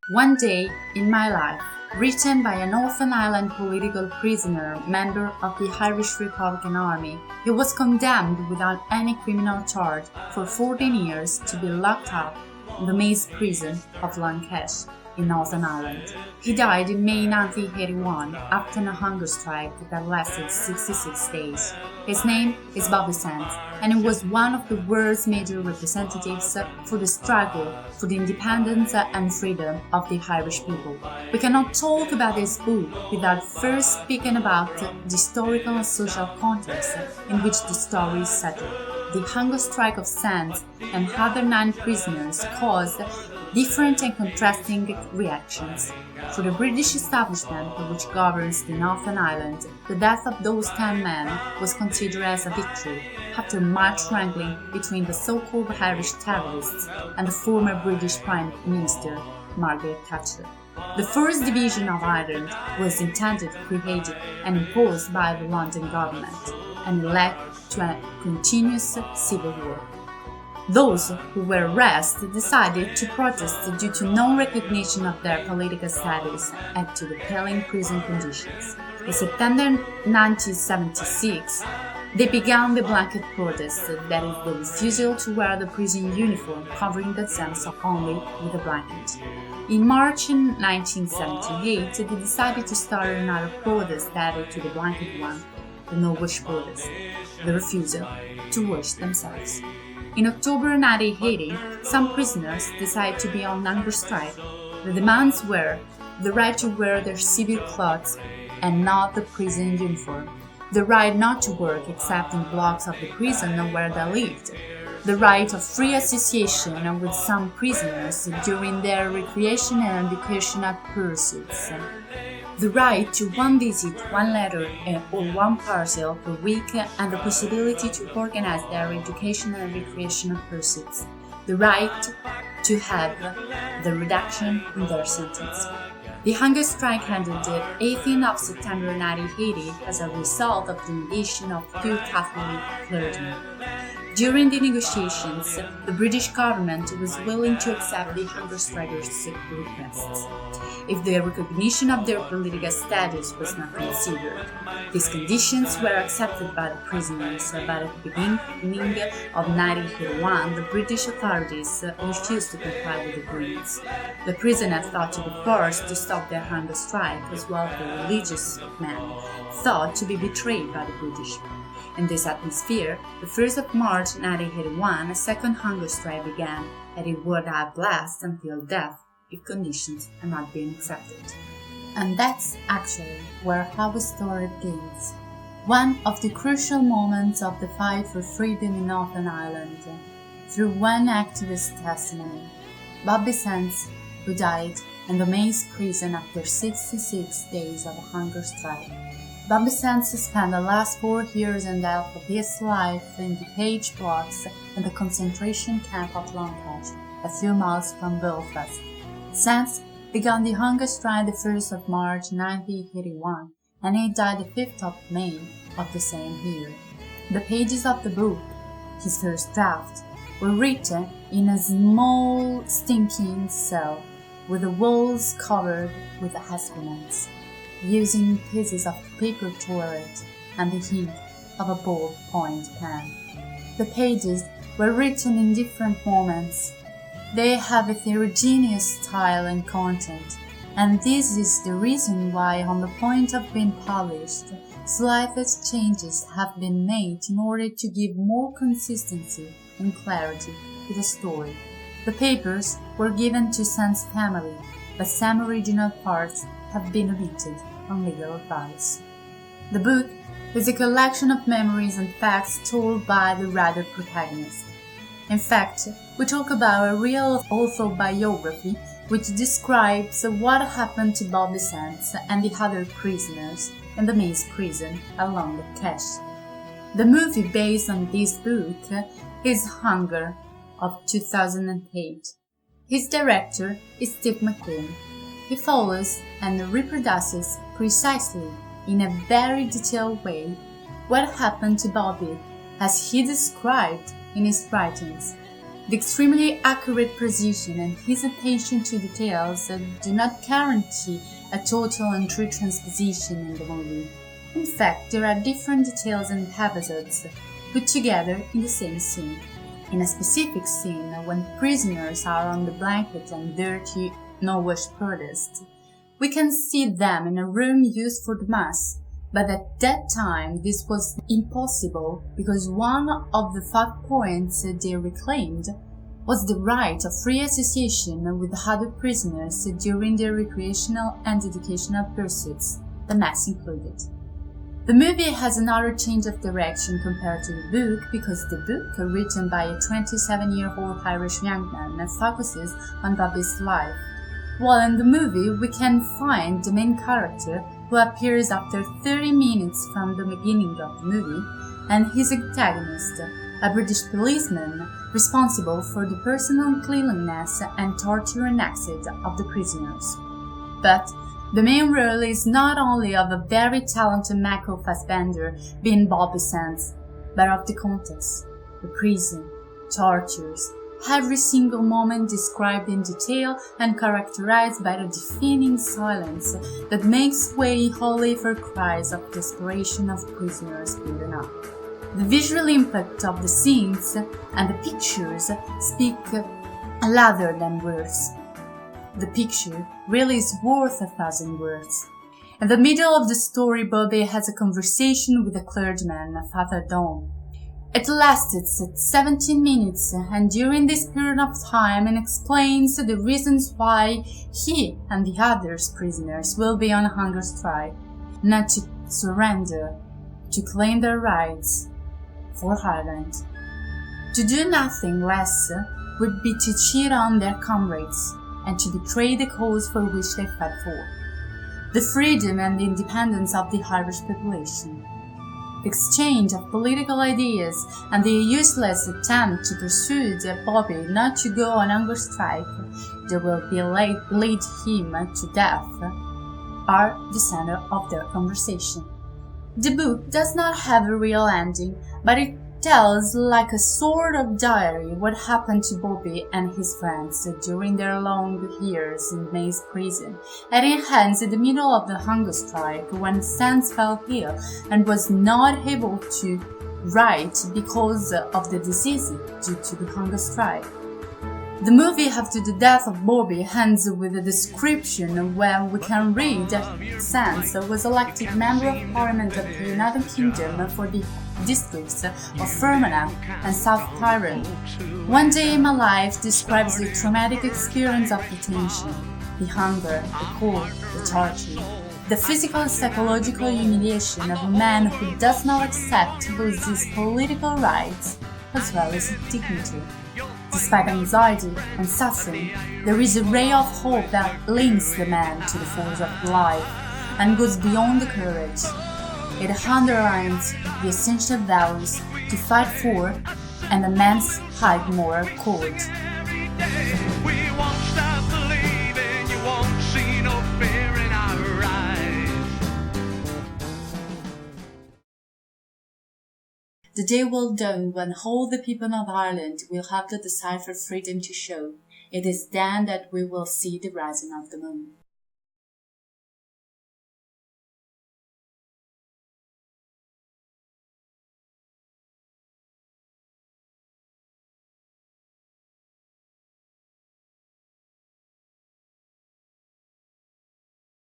One Day in My Life, written by a Northern Ireland political prisoner, member of the Irish Republican Army. He was condemned without any criminal charge for 14 years to be locked up in the Maze prison of Lancash in Northern Ireland. He died in May 1981 after a hunger strike that lasted 66 days. His name is Bobby Sands, and he was one of the world's major representatives for the struggle for the independence and freedom of the Irish people. We cannot talk about this book without first speaking about the historical and social context in which the story is set. The hunger strike of Sands and other 9 prisoners caused different and contrasting reactions. For the British establishment, which governs the Northern Ireland, the death of those 10 men was considered as a victory, after much wrangling between the so-called Irish terrorists and the former British Prime Minister, Margaret Thatcher. The First Division of Ireland was intended, created and imposed by the London government, and led to a continuous civil war. Those who were arrested decided to protest due to non-recognition of their political status and to the appalling prison conditions. In September 1976, they began the blanket protest, that is, the refusal to wear the prison uniform, covering themselves only with a blanket. In March 1978, they decided to start another protest added to the blanket one, the no-wash protest, the refusal to wash themselves. In October 1980, some prisoners decided to be on hunger strike. The demands were the right to wear their civil clothes and not the prison uniform, the right not to work except in blocks of the prison where they lived, the right of free association with some prisoners during their recreation and educational pursuits, the right to one visit, one letter, or one parcel per week, and the possibility to organize their educational and recreational pursuits, the right to have the reduction in their sentence. The hunger strike ended the 18th of September 1980 as a result of the mediation of few Catholic clergymen. During the negotiations, the British government was willing to accept the hunger strikers' requests, if the recognition of their political status was not considered. These conditions were accepted by the prisoners, but at the beginning of 1981, the British authorities refused to comply with the agreements. The prisoners thought to be forced to stop their hunger strike, as well as the religious men thought to be betrayed by the British. In this atmosphere, the 1st of March 1981, a second hunger strike began, and it would have lasted until death if conditions had not been accepted. And that's actually where our story begins. One of the crucial moments of the fight for freedom in Northern Ireland, through one activist's testimony, Bobby Sands, who died in the Maze prison after 66 days of a hunger strike. Bobby Sands spent the last 4 years and a half of his life in the Page blocks in the concentration camp of Lancash, a few miles from Belfast. Sands began the hunger strike the 1st of March 1981, and he died the 5th of May of the same year. The pages of the book, his first draft, were written in a small, stinking cell, with the walls covered with excrements, using pieces of paper toilet and the ink of a ballpoint pen. The pages were written in different moments. They have a heterogeneous style and content, and this is the reason why, on the point of being published, slight changes have been made in order to give more consistency and clarity to the story. The papers were given to Sands' family, but some original parts have been omitted on legal advice. The book is a collection of memories and facts told by the writer protagonist. In fact, we talk about a real autobiography which describes what happened to Bobby Sands and the other prisoners in the Maze prison along the Cache. The movie based on this book is Hunger of 2008. His director is Steve McQueen. He follows and reproduces precisely, in a very detailed way, what happened to Bobby as he described in his writings. The extremely accurate precision and his attention to details do not guarantee a total and true transposition in the movie. In fact, there are different details and episodes put together in the same scene. In a specific scene, when prisoners are on the blanket and dirty, no-wash protest, we can see them in a room used for the mass, but at that time this was impossible because one of the 5 points they reclaimed was the right of free association with other prisoners during their recreational and educational pursuits, the mass included. The movie has another change of direction compared to the book because the book, written by a 27-year-old Irish young man, focuses on Bobby's life, while in the movie we can find the main character who appears after 30 minutes from the beginning of the movie, and his antagonist, a British policeman responsible for the personal cleanliness and torture and exit of the prisoners. But the main role is not only of a very talented Michael Fassbender being Bobby Sands, but of the context, the prison, tortures, every single moment described in detail and characterized by the deafening silence that makes way wholly for cries of desperation of prisoners building up. The visual impact of the scenes and the pictures speak louder than words. The picture really is worth 1,000 words. In the middle of the story, Bobby has a conversation with a clergyman, Father Dom. It lasted 17 minutes, and during this period of time it explains the reasons why he and the other prisoners will be on hunger strike, not to surrender, to claim their rights for Ireland. To do nothing less would be to cheat on their comrades and to betray the cause for which they fought for, the freedom and the independence of the Irish population. The exchange of political ideas and the useless attempt to persuade Bobby not to go on hunger strike that will lead him to death are the center of their conversation. The book does not have a real ending, but it tells like a sort of diary what happened to Bobby and his friends during their long years in Maze prison, and it ends in the middle of the hunger strike when Sands fell ill and was not able to write because of the disease due to the hunger strike. The movie, after the death of Bobby, ends with a description where we can read that Sands was elected Member of Parliament of the United Kingdom for the districts of Fermanagh and South Tyrone. One Day in My Life describes the traumatic experience of detention, the hunger, the cold, the torture, the physical and psychological humiliation of a man who does not accept to lose his political rights, as well as his dignity. Despite anxiety and suffering, there is a ray of hope that links the man to the force of life and goes beyond the courage. It underlines the essential values to fight for and the man's high moral code. The day will dawn when all the people of Ireland will have to decide for freedom to show. It is then that we will see the rising of the moon.